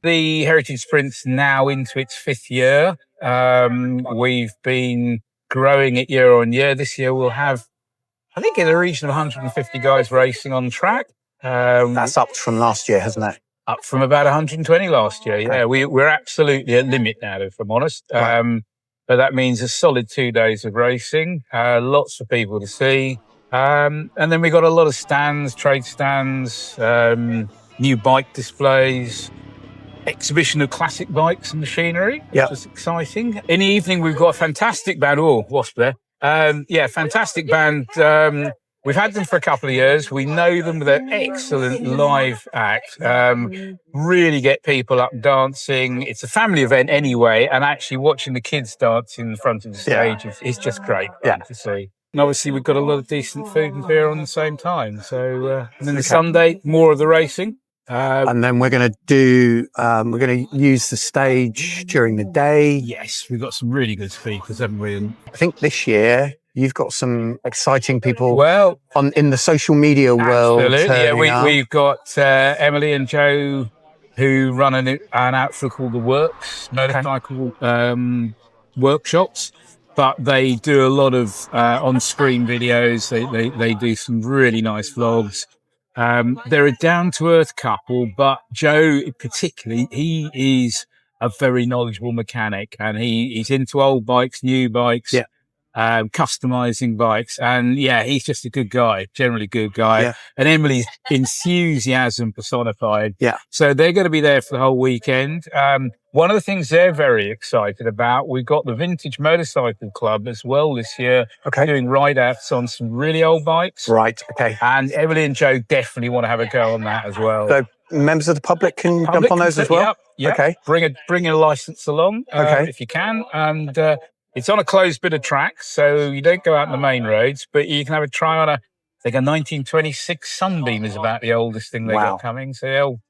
The Heritage Sprint's now into its 5th year. We've been growing it year on year. This year we'll have, I think, in the region of 150 guys racing on track. That's up from last year, hasn't it? Up from about 120 last year. Yeah, we're absolutely at limit now, if I'm honest. Right. But that means a solid 2 days of racing, lots of people to see. And then we got a lot of stands, trade stands, new bike displays, exhibition of classic bikes and machinery, which is exciting. In the evening, we've got a fantastic band. Oh, wasp there. Fantastic band. We've had them for a couple of years. We know them with an excellent live act. Really get people up dancing. It's a family event anyway, and actually watching the kids dance in the front of the stage is just great to see. And obviously, we've got a lot of decent food and beer on the same time. So, and then the Sunday, more of the racing. And then we're going to use the stage during the day. Yes, we've got some really good speakers, haven't we? And I think this year you've got some exciting people in the social media world. Absolutely, yeah. We've got Emily and Joe, who run an outfit called The Works, motorcycle workshops. But they do a lot of on-screen videos. They do some really nice vlogs. They're a down-to-earth couple, but Joe particularly, he is a very knowledgeable mechanic, and he's into old bikes, new bikes, customizing bikes, and he's just a good guy, generally good guy. Yeah. And Emily's enthusiasm personified. Yeah. So they're going to be there for the whole weekend. One of the things they're very excited about, we've got the Vintage Motorcycle Club as well this year, doing ride-outs on some really old bikes. Right, okay. And Emily and Joe definitely want to have a go on that as well. So members of the public can jump on those as well? Yep. Okay. Bring a licence along if you can. And it's on a closed bit of track, so you don't go out on the main roads, but you can have a try on a 1926 Sunbeam is about the oldest thing they got coming. So they'll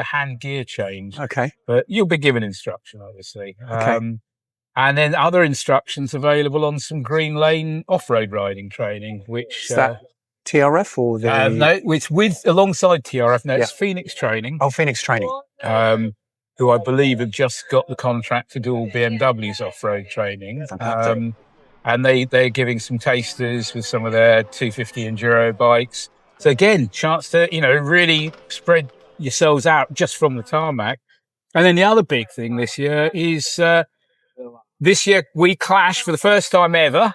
hand gear change. Okay. But you'll be given instruction, obviously. Okay. And then other instructions available on some Green Lane off-road riding training, which... Is that TRF or the... no, it's alongside TRF. No, it's Phoenix Training. Oh, Phoenix Training. Who I believe have just got the contract to do all BMW's off-road training. And they're giving some tasters with some of their 250 Enduro bikes. So again, chance to, really spread yourselves out just from the tarmac. And then the other big thing this year is this year we clash for the first time ever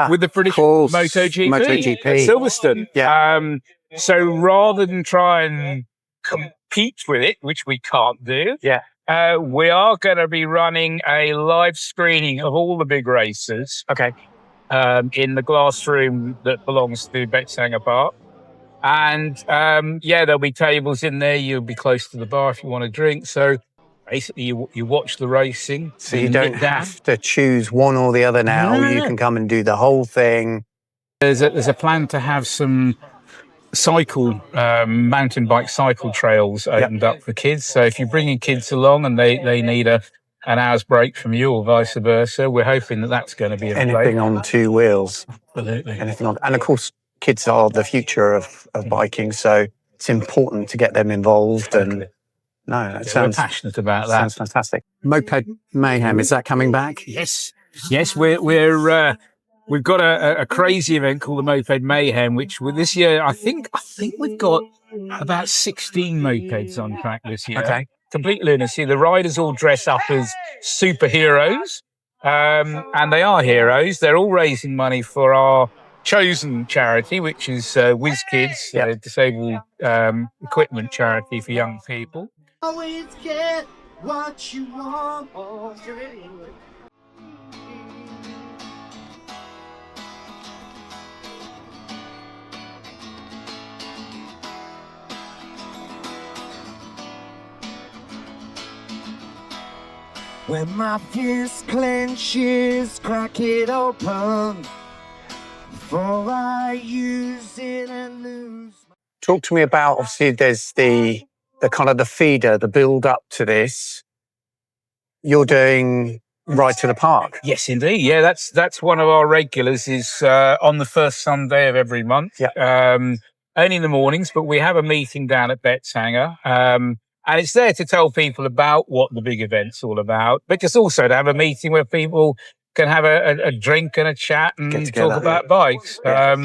with the British MotoGP at Silverstone. Yeah. So rather than try and compete with it, which we can't do, we are going to be running a live screening of all the big races. Okay. In the glass room that belongs to Betteshanger Park. And there'll be tables in there. You'll be close to the bar if you want to drink. So basically, you watch the racing. So you don't have to choose one or the other now. No. You can come and do the whole thing. There's a plan to have some mountain bike cycle trails opened up for kids. So if you're bringing kids along and they need an hour's break from you or vice versa, we're hoping that that's going to be anything on two wheels. Absolutely. Anything on, and of course, kids are the future of biking, so it's important to get them involved. And we're passionate about that. Sounds fantastic. Moped Mayhem, is that coming back? Yes, we've got a crazy event called the Moped Mayhem, which this year I think we've got about 16 mopeds on track this year. Okay, complete lunacy. The riders all dress up as superheroes, and they are heroes. They're all raising money for our chosen charity, which is Whiz Kids, disabled equipment charity for young people. Always get what you want. When my fist clenches, crack it open. Talk to me about, obviously, there's the kind of the feeder, the build up to this. You're doing Ride to the Park. Yes, indeed. Yeah, that's one of our regulars. Is on the first Sunday of every month. Yeah. Only in the mornings, but we have a meeting down at Betteshanger, and it's there to tell people about what the big event's all about, but just also to have a meeting where people can have a drink and a chat and talk about bikes. Yeah.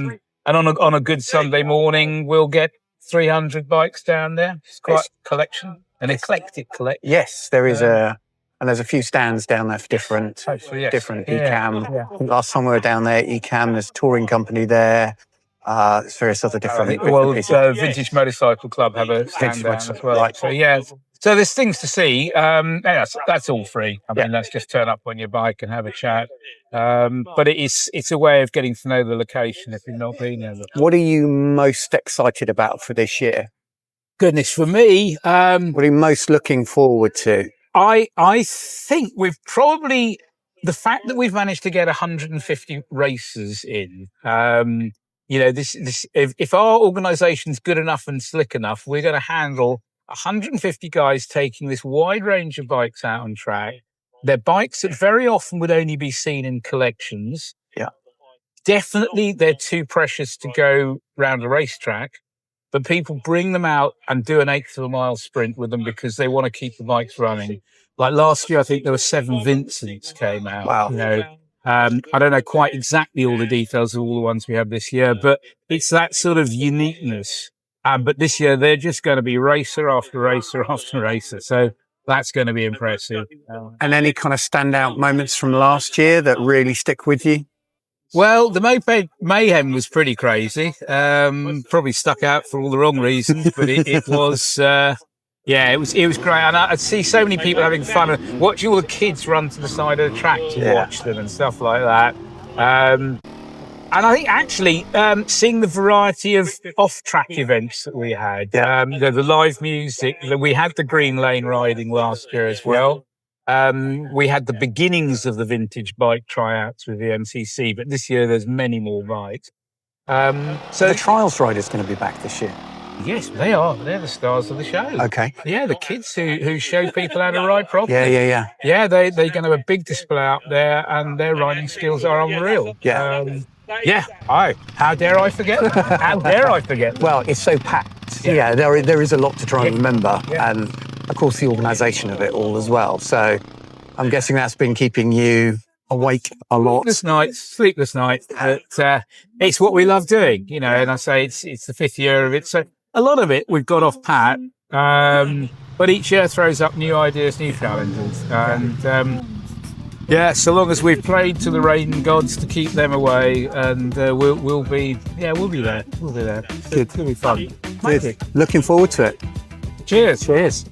And on a good Sunday morning, we'll get 300 bikes down there. It's quite a collection, an eclectic collection. Yes, there is and there's a few stands down there for different Yes. ECAM. Yeah. Last time we were down there, ECAM, there's a touring company there. There's various other different. Vintage Motorcycle Club have a stand down as well. Right. So yeah, so there's things to see. That's all free. I mean, that's just turn up on your bike and have a chat. But it's a way of getting to know the location if you've not been there. What are you most excited about for this year? Goodness, for me, what are you most looking forward to? I think we've probably the fact that we've managed to get 150 races in. If our organisation's good enough and slick enough, we're going to handle 150 guys taking this wide range of bikes out on track. They're bikes that very often would only be seen in collections. Yeah. Definitely, they're too precious to go round a racetrack. But people bring them out and do an eighth of a mile sprint with them because they want to keep the bikes running. Like last year, I think there were 7 Vincents came out. Wow. I don't know quite exactly all the details of all the ones we have this year, but it's that sort of uniqueness. But this year, they're just going to be racer after racer after racer. So that's going to be impressive. And any kind of standout moments from last year that really stick with you? Well, the Moped Mayhem was pretty crazy. Probably stuck out for all the wrong reasons, but it was, it was great. And I'd see so many people having fun and watching all the kids run to the side of the track to watch them and stuff like that. And I think actually seeing the variety of off-track events that we had, the live music, we had the Green Lane riding last year as well. We had the beginnings of the vintage bike tryouts with the MCC, but this year there's many more bikes. So the Trials Rider's going to be back this year? Yes, they are. They're the stars of the show. Okay. Yeah, the kids who show people how to ride properly. Yeah. Yeah, they're going to have a big display out there, and their riding skills are unreal. Yeah. How dare I forget? How dare I forget? Well, it's so packed. Yeah, there is a lot to try and remember. Yeah. And of course, the organisation of it all as well. So I'm guessing that's been keeping you awake a lot. Sleepless nights. But it's what we love doing, and I say it's the 5th year of it. So a lot of it we've got off pat. But each year throws up new ideas, new challenges. And so long as we've played to the rain gods to keep them away, and we'll be there. We'll be there. Good. It'll be fun. Good. Looking forward to it. Cheers.